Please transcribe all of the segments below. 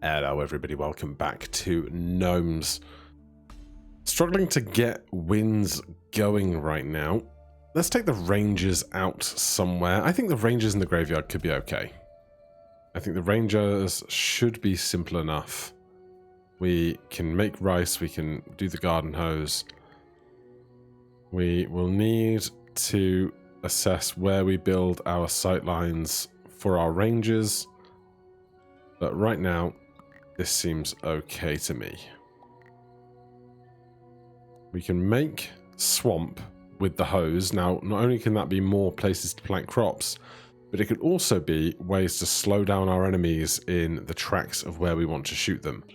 Hello everybody, welcome back to Gnomes. Struggling to get wins going right now. Let's take the rangers out somewhere. I think the rangers in the graveyard could be okay. I think the rangers should be simple enough. We can make rice, we can do the garden hose. We will need to assess where we build our sight lines for our rangers. But right now, this seems okay to me. We can make swamp with the hose. Now, not only can that be more places to plant crops, but it could also be ways to slow down our enemies in the tracks of where we want to shoot them,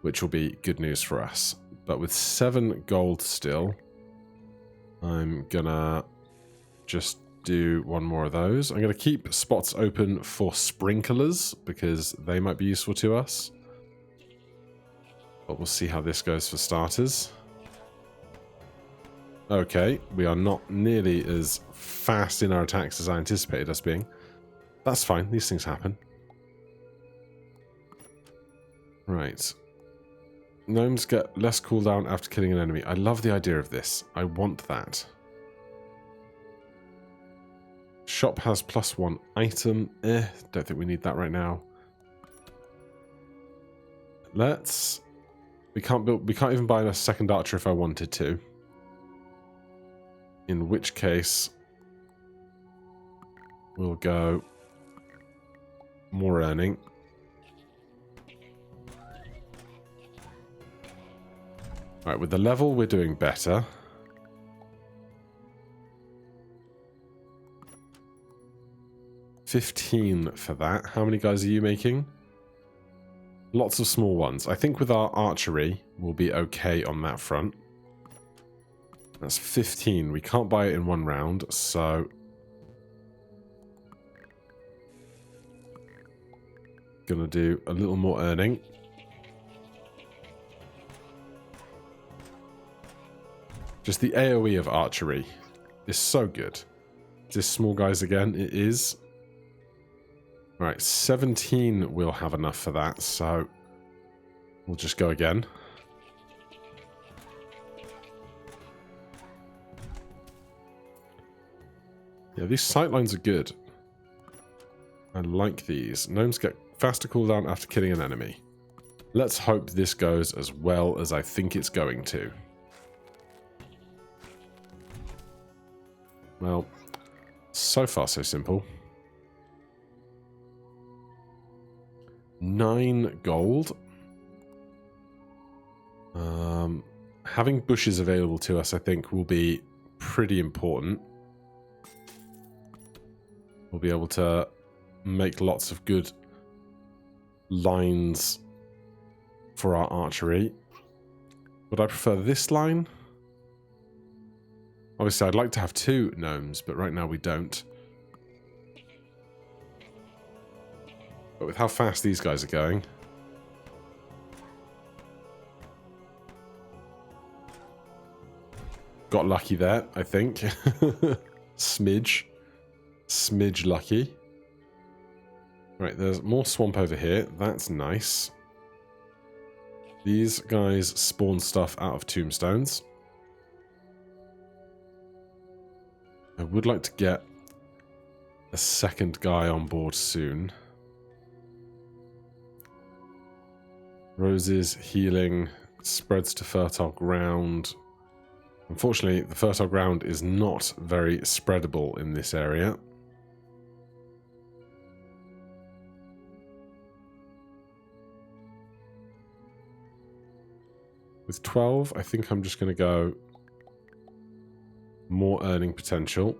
which will be good news for us. But with 7 gold still, I'm gonna just do one more of those. I'm gonna keep spots open for sprinklers because they might be useful to us. But we'll see how this goes for starters. Okay, we are not nearly as fast in our attacks as I anticipated us being. That's fine, these things happen. Right. Gnomes get less cooldown after killing an enemy. I love the idea of this. I want that. Shop has +1 item. Don't think we need that right now. We can't even buy a second archer if I wanted to. In which case, we'll go more earning. Right, with the level, we're doing better. $15 for that. How many guys are you making? Lots of small ones. I think with our archery, we'll be okay on that front. That's 15. We can't buy it in one round, so... Gonna do a little more earning. Just the AoE of archery is so good. Is this small guys again? It is. Right, 17 will have enough for that, so we'll just go again. Yeah, these sightlines are good. I like these. Gnomes get faster cooldown after killing an enemy. Let's hope this goes as well as I think it's going to. Well, so far so simple. 9 gold. Having bushes available to us, I think, will be pretty important. We'll be able to make lots of good lines for our archery. Would I prefer this line? Obviously, I'd like to have 2 gnomes, but right now we don't. But with how fast these guys are going... Got lucky there, I think. Smidge lucky. Right, there's more swamp over here. That's nice. These guys spawn stuff out of tombstones. I would like to get a second guy on board soon. Roses, healing, spreads to fertile ground. Unfortunately, the fertile ground is not very spreadable in this area. With 12, I think I'm just going to go more earning potential.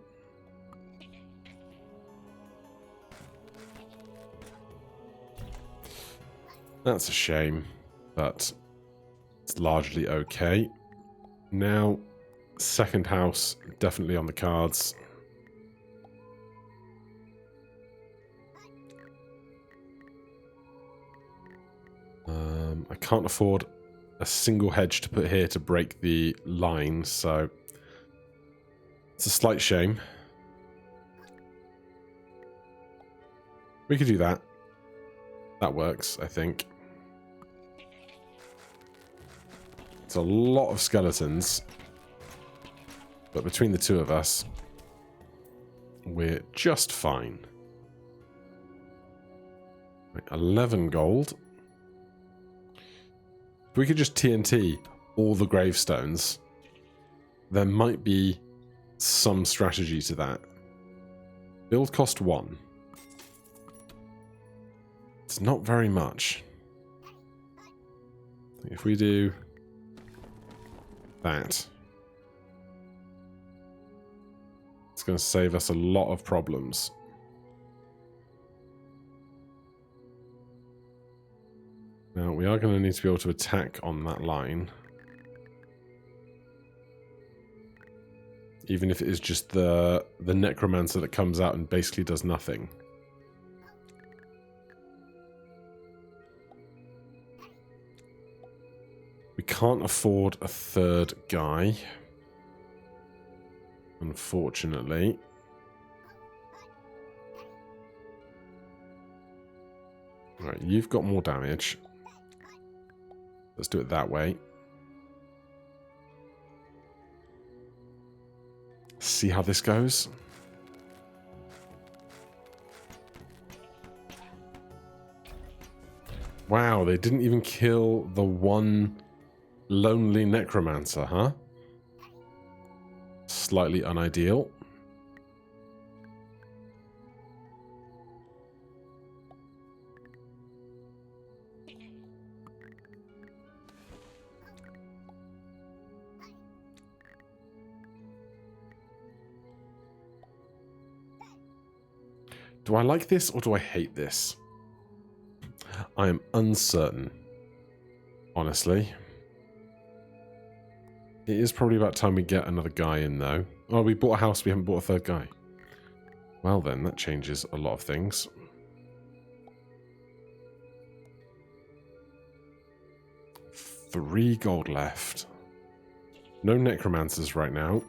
That's a shame, but it's largely okay. Now, second house, definitely on the cards. I can't afford a single hedge to put here to break the line, so it's a slight shame. We could do that. That works, I think. It's a lot of skeletons. But between the two of us, we're just fine. Right, 11 gold. If we could just TNT all the gravestones, there might be some strategy to that. Build cost 1. It's not very much. If we do that, it's going to save us a lot of problems. Now, we are going to need to be able to attack on that line. Even if it is just the necromancer that comes out and basically does nothing. We can't afford a third guy, unfortunately. Right, you've got more damage. Let's do it that way. See how this goes. Wow, they didn't even kill the one lonely necromancer, huh? Slightly unideal. Do I like this or do I hate this? I am uncertain, honestly. It is probably about time we get another guy in, though. Oh, we bought a house, we haven't bought a third guy. Well then, that changes a lot of things. $3 gold left. No necromancers right now.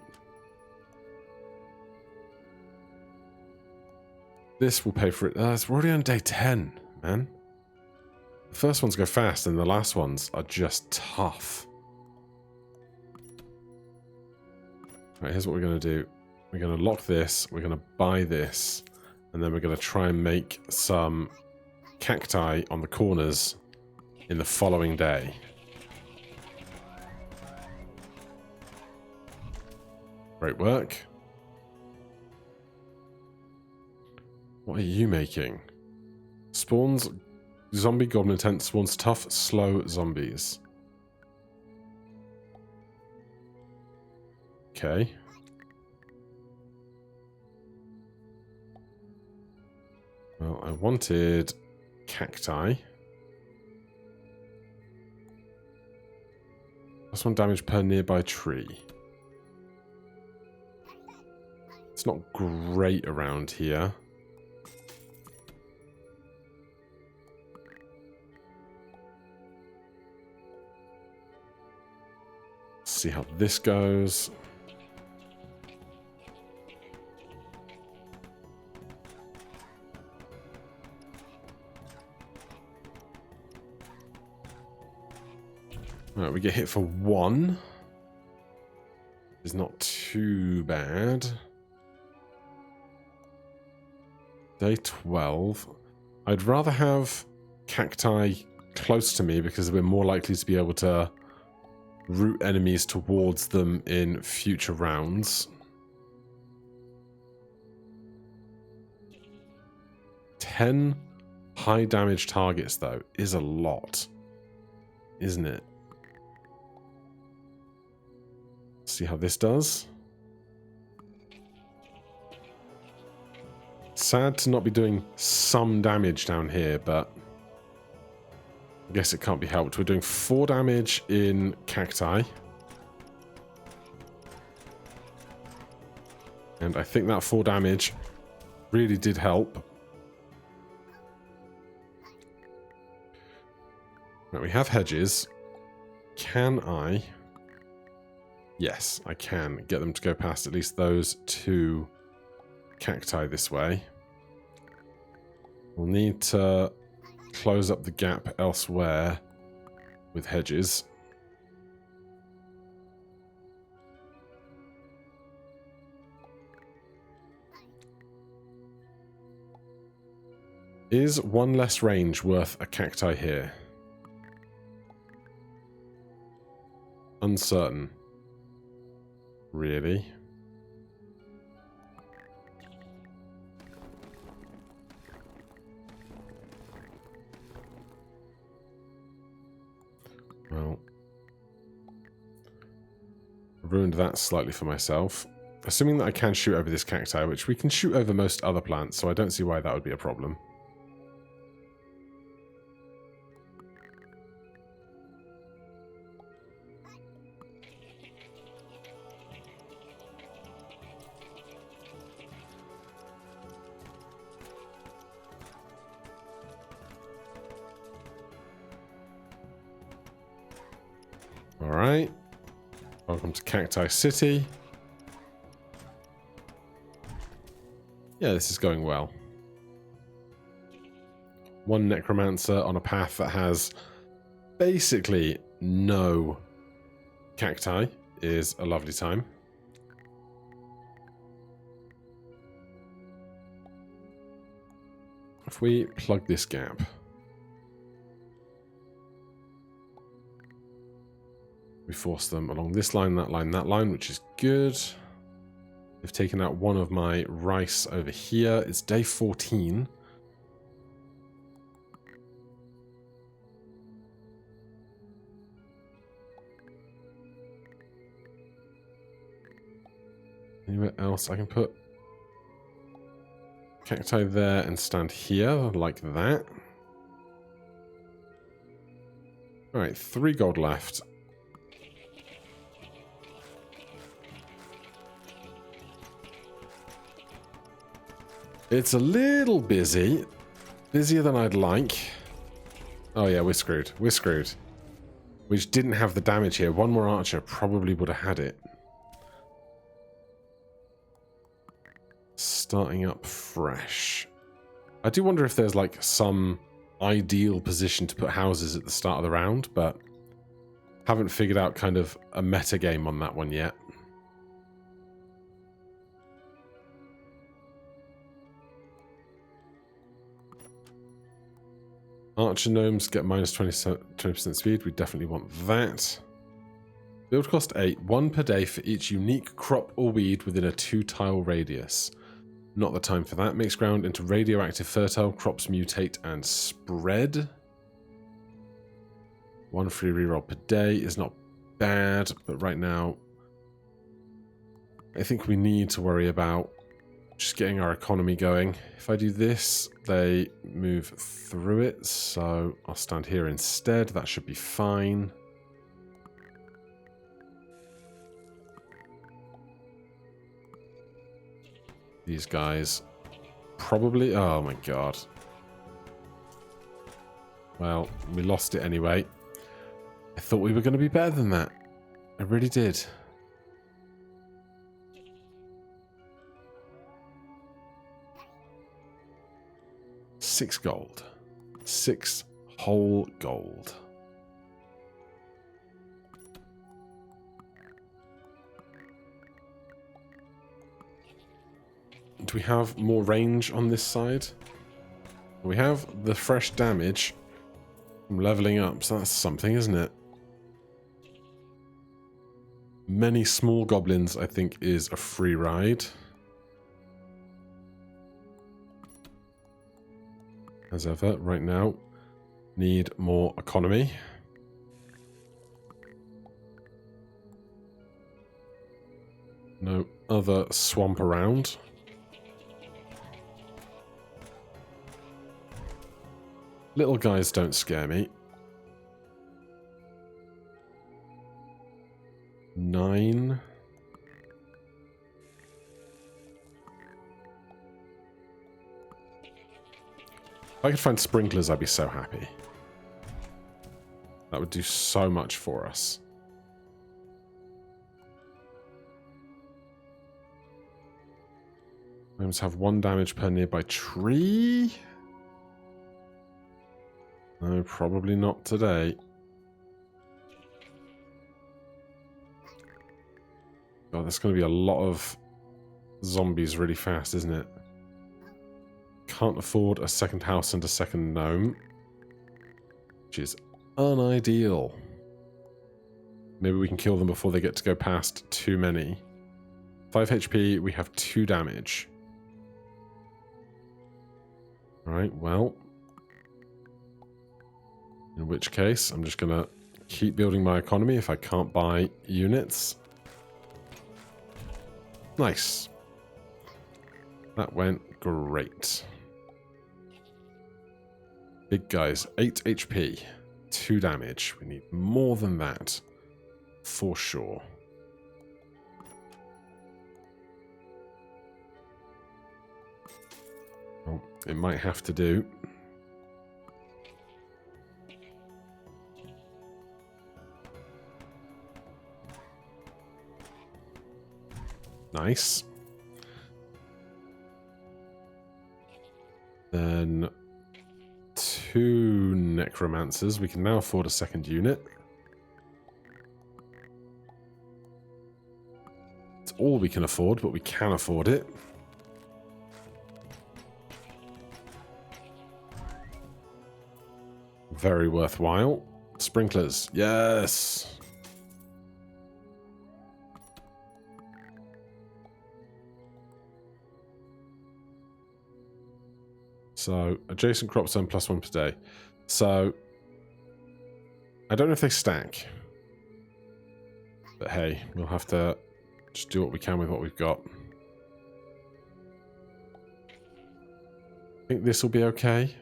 This will pay for it. We're already on day 10, man. The first ones go fast and the last ones are just tough. Right, here's what we're going to do. We're going to lock this, we're going to buy this, and then we're going to try and make some cacti on the corners in the following day. Great work. What are you making? Spawns zombie goblin tent, spawns tough, slow zombies. Okay. Well, I wanted cacti. +1 damage per nearby tree. It's not great around here. See how this goes. Right, we get hit for 1. It's not too bad. Day 12. I'd rather have cacti close to me because we're more likely to be able to route enemies towards them in future rounds. 10 high damage targets, though, is a lot, isn't it? See how this does. Sad to not be doing some damage down here, but I guess it can't be helped. We're doing 4 damage in cacti. And I think that 4 damage really did help. Now we have hedges. Can I? Yes, I can get them to go past at least those 2 cacti this way. We'll need to close up the gap elsewhere with hedges. Is one less range worth a cacti here? Uncertain. Really? Well, I ruined that slightly for myself. Assuming that I can shoot over this cacti, which we can shoot over most other plants, so I don't see why that would be a problem. Alright. Welcome to Cacti City. Yeah, this is going well. One necromancer on a path that has basically no cacti is a lovely time. If we plug this gap, we force them along this line, that line, which is good. They've taken out one of my rice over here. It's day 14. Anywhere else I can put cacti there and stand here like that? Alright, 3 gold left. It's a little busy. Busier than I'd like. Oh yeah, we're screwed. We're screwed. We just didn't have the damage here. One more archer probably would have had it. Starting up fresh. I do wonder if there's like some ideal position to put houses at the start of the round, but haven't figured out kind of a meta game on that one yet. Archer gnomes get minus 20% speed. We definitely want that. Build cost 8. 1 per day for each unique crop or weed within a 2-tile radius. Not the time for that. Makes ground into radioactive fertile. Crops mutate and spread. 1 free reroll per day is not bad, but right now I think we need to worry about just getting our economy going. If I do this, they move through it, so I'll stand here instead. That should be fine. These guys probably... Oh my god. Well, we lost it anyway. I thought we were going to be better than that. I really did. $6 gold. 6 whole gold. Do we have more range on this side? We have the fresh damage from leveling up, so that's something, isn't it? Many small goblins, I think, is a free ride. As ever, right now, need more economy. No other swamp around. Little guys don't scare me. 9. If I could find sprinklers, I'd be so happy. That would do so much for us. Gnomes have 1 damage per nearby tree. No, probably not today. God, there's going to be a lot of zombies really fast, isn't it? can't afford a second house and a second gnome, which is unideal. Maybe we can kill them before they get to go past too many. 5 HP, we have 2 damage. Alright, well. In which case, I'm just going to keep building my economy if I can't buy units. Nice. That went great. Big guys, 8 HP, 2 damage. We need more than that, for sure. Well, it might have to do. Nice. Then 2 necromancers. We can now afford a second unit. It's all we can afford, but we can afford it. Very worthwhile. Sprinklers. Yes. So, adjacent crops earn +1 per day. So, I don't know if they stack. But hey, we'll have to just do what we can with what we've got. I think this will be okay.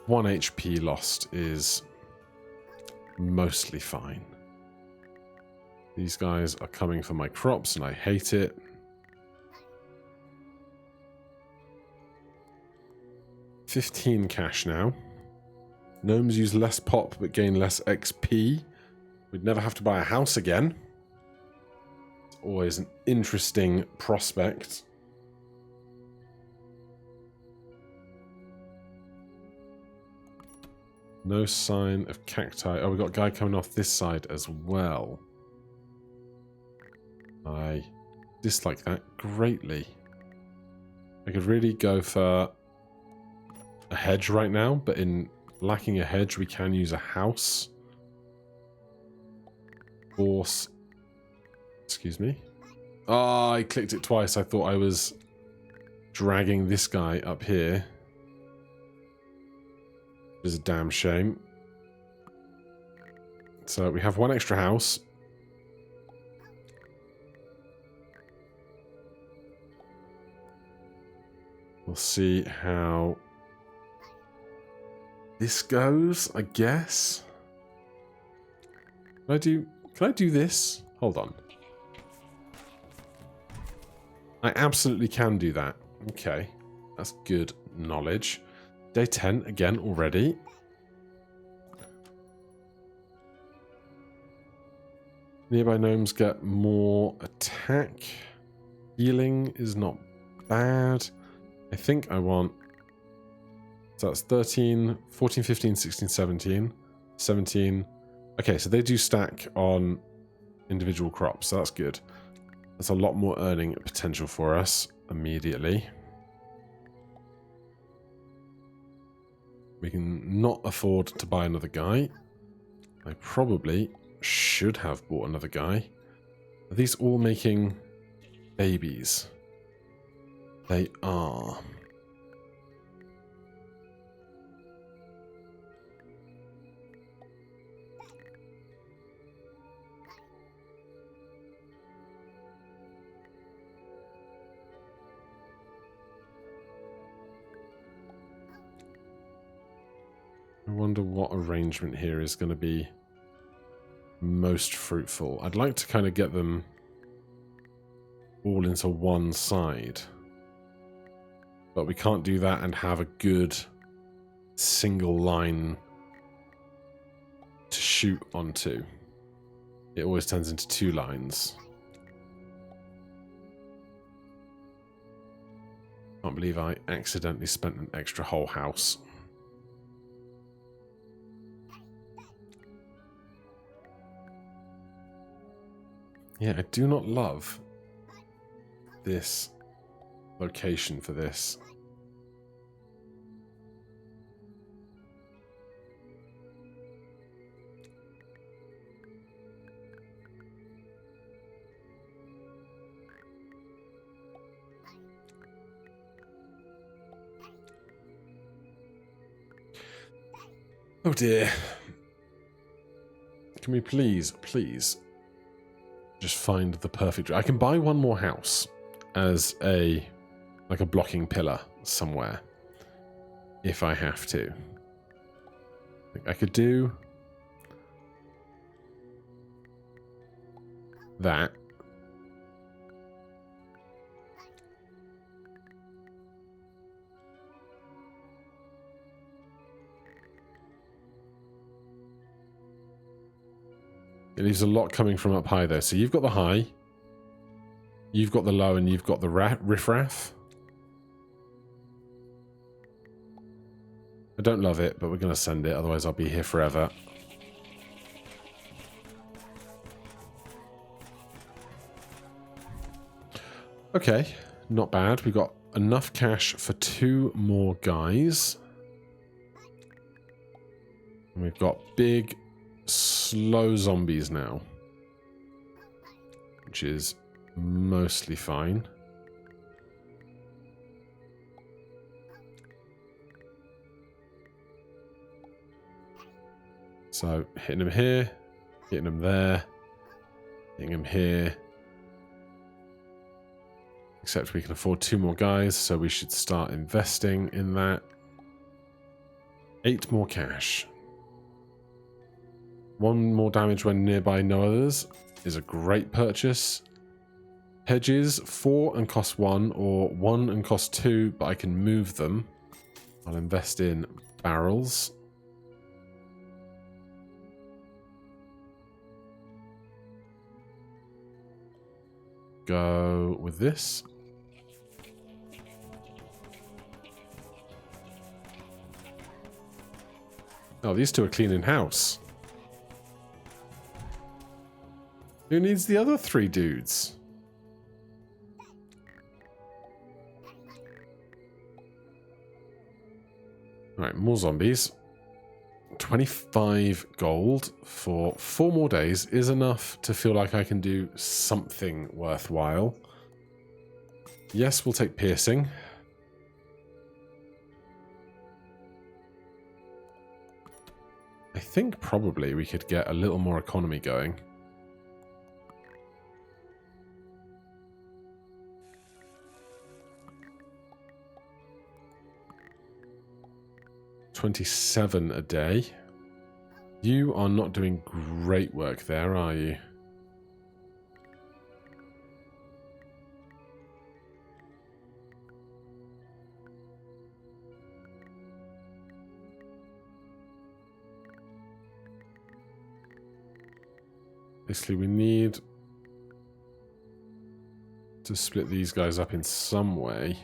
One HP lost is mostly fine. These guys are coming for my crops and I hate it. $15 cash now. Gnomes use less pop but gain less XP. We'd never have to buy a house again. It's always an interesting prospect. No sign of cacti. Oh, we've got a guy coming off this side as well. I dislike that greatly. I could really go for a hedge right now, but in lacking a hedge, we can use a house. Force. Excuse me. Oh, I clicked it twice. I thought I was dragging this guy up here. Which is a damn shame. So we have 1 extra house. We'll see how this goes, I guess. Can I do this? Hold on. I absolutely can do that. Okay. That's good knowledge. Day 10 again already. Nearby gnomes get more attack. Healing is not bad. I think I want... So that's 13, 14, 15, 16, 17, 17. Okay, so they do stack on individual crops, so that's good. That's a lot more earning potential for us immediately. We can not afford to buy another guy. I probably should have bought another guy. Are these all making babies? They are. I wonder what arrangement here is going to be most fruitful. I'd like to kind of get them all into one side. But we can't do that and have a good single line to shoot onto. It always turns into 2 lines. Can't believe I accidentally spent an extra whole house. Yeah, I do not love this location for this. Oh dear. Can we please just find the perfect... I can buy one more house as a blocking pillar somewhere if I have to. I could do that. It leaves a lot coming from up high though. So you've got the high, you've got the low, and you've got the riffraff. I don't love it, but we're going to send it, otherwise I'll be here forever. Okay, not bad. We've got enough cash for 2 more guys. And we've got big, slow zombies now, which is mostly fine. So, hitting him here, hitting him there, hitting him here. Except we can afford 2 more guys, so we should start investing in that. 8 more cash. 1 more damage when nearby no others is a great purchase. Hedges, 4 and cost 1, or 1 and cost 2, but I can move them. I'll invest in barrels. Go with this. Oh, these 2 are cleaning house. Who needs the other 3 dudes? Right, more zombies. 25 gold for 4 more days is enough to feel like I can do something worthwhile. Yes, we'll take piercing. I think probably we could get a little more economy going. $27 a day. You are not doing great work there, are you? Basically, we need to split these guys up in some way.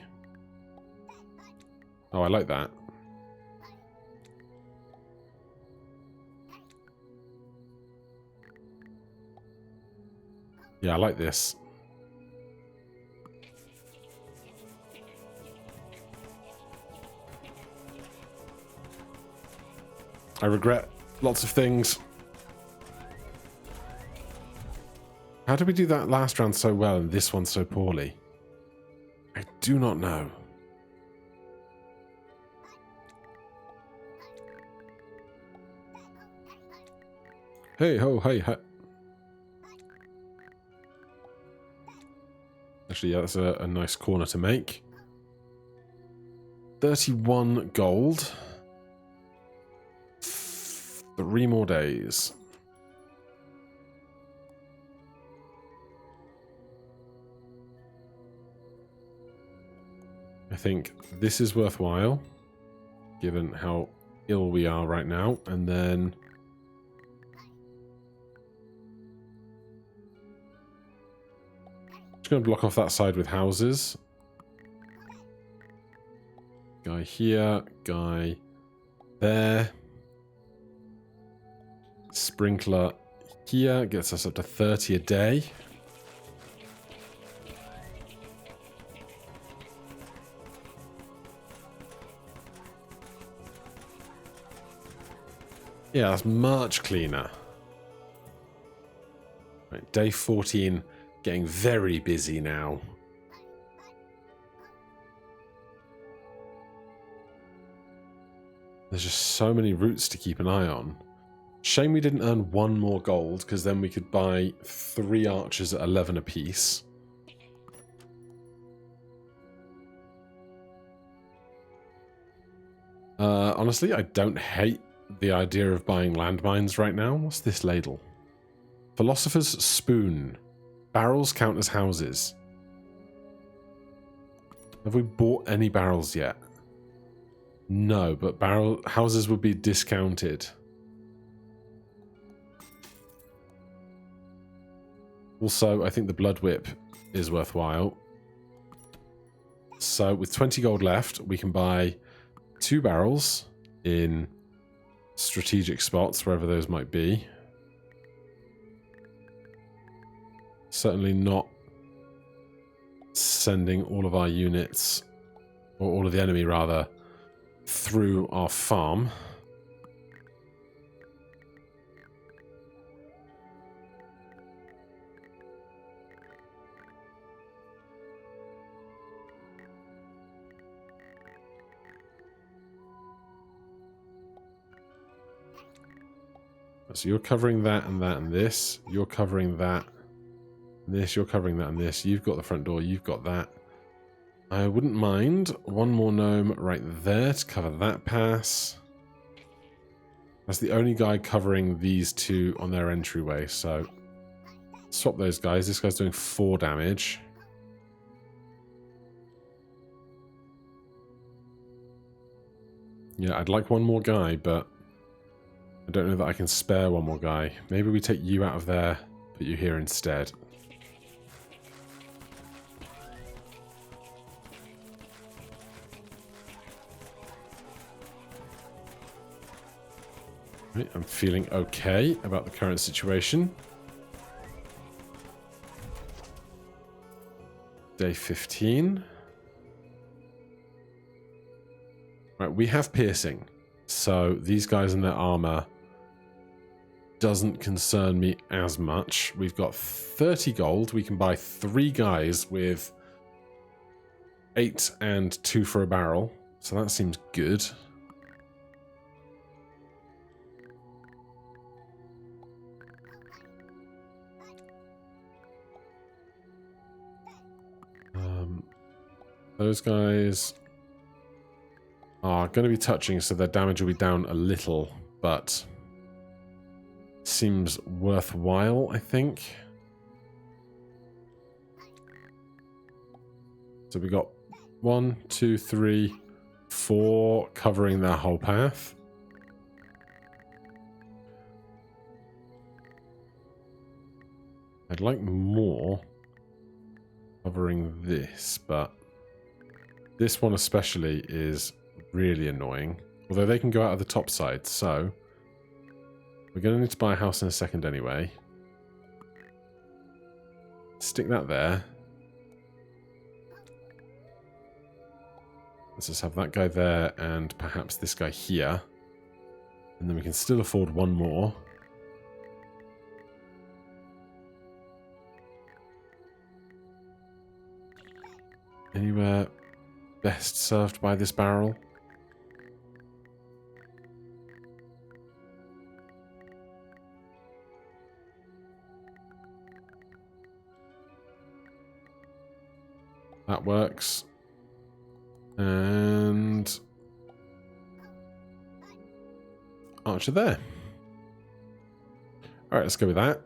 Oh, I like that. Yeah, I like this. I regret lots of things. How did we do that last round so well and this one so poorly? I do not know. Hey ho, hey ho. Actually, yeah, that's a nice corner to make. 31 gold. 3 more days. I think this is worthwhile, given how ill we are right now, and then just going to block off that side with houses. Guy here, guy there. Sprinkler here gets us up to 30 a day. Yeah, that's much cleaner. Right, day 14, getting very busy now. There's just so many routes to keep an eye on. Shame we didn't earn one more gold, because then we could buy 3 archers at 11 apiece. Honestly, I don't hate the idea of buying landmines right now. What's this ladle? Philosopher's Spoon. Barrels count as houses. Have we bought any barrels yet? No, but houses would be discounted. Also, I think the Blood Whip is worthwhile. So with 20 gold left, we can buy 2 barrels in strategic spots, wherever those might be. Certainly not sending all of our units, or all of the enemy rather, through our farm. So you're covering that and that and this. You're covering that and this. You're covering that and this. You've got the front door. You've got that. I wouldn't mind one more gnome right there to cover that pass. That's the only guy covering these 2 on their entryway. So swap those guys. This guy's doing 4 damage. Yeah, I'd like one more guy, but I don't know that I can spare one more guy. Maybe we take you out of there, put you here instead. Right, I'm feeling okay about the current situation. Day 15. Right, we have piercing. So these guys in their armor doesn't concern me as much. We've got 30 gold. We can buy 3 guys with 8 and 2 for a barrel. So that seems good. Those guys are going to be touching, so their damage will be down a little, but seems worthwhile, I think. So we got 1, 2, 3, 4 covering their whole path. I'd like more covering this, but this one especially is really annoying. Although they can go out of the top side, so we're going to need to buy a house in a second anyway. Stick that there. Let's just have that guy there and perhaps this guy here. And then we can still afford one more. Anywhere best served by this barrel? That works. And archer there. Alright, let's go with that.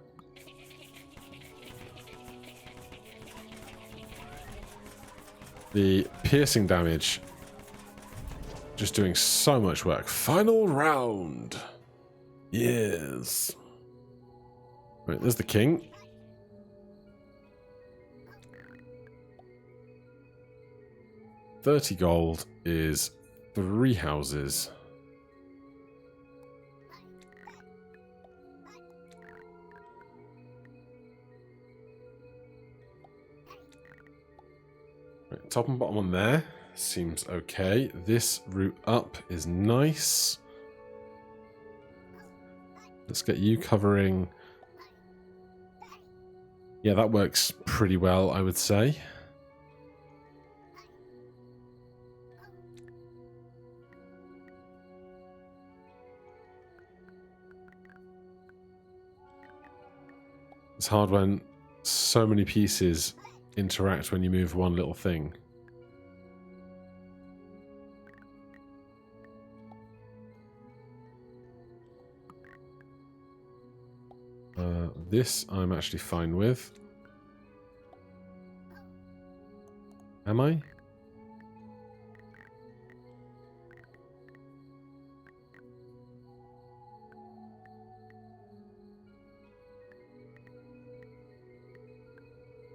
The piercing damage just doing so much work. Final round. Yes. Right, there's the king. $30 gold is 3 houses. Right, top and bottom on there seems okay. This route up is nice. Let's get you covering. Yeah, that works pretty well, I would say. It's hard when so many pieces interact when you move one little thing. This I'm actually fine with. Am I?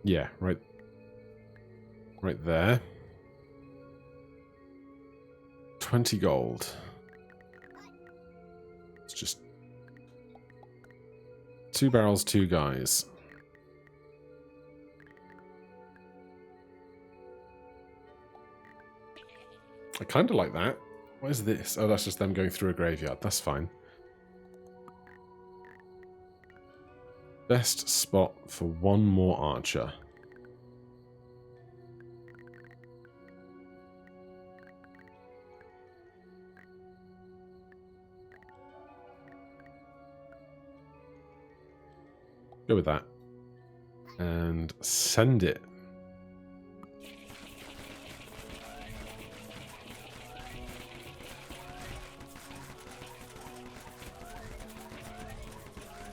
Yeah, right there. 20 gold. It's just 2 barrels, 2 guys. I kind of like that. What is this? Oh, that's just them going through a graveyard. That's fine. Best spot for one more archer. Go with that. And send it.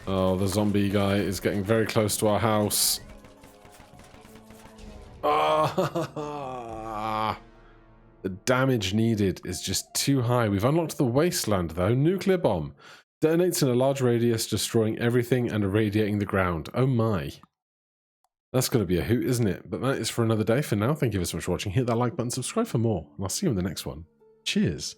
Oh, the zombie guy is getting very close to our house. Ah! The damage needed is just too high. We've unlocked the wasteland, though. Nuclear bomb. Detonates in a large radius, destroying everything and irradiating the ground. Oh my. That's going to be a hoot, isn't it? But that is for another day. For now, thank you so much for watching. Hit that like button, subscribe for more, and I'll see you in the next one. Cheers.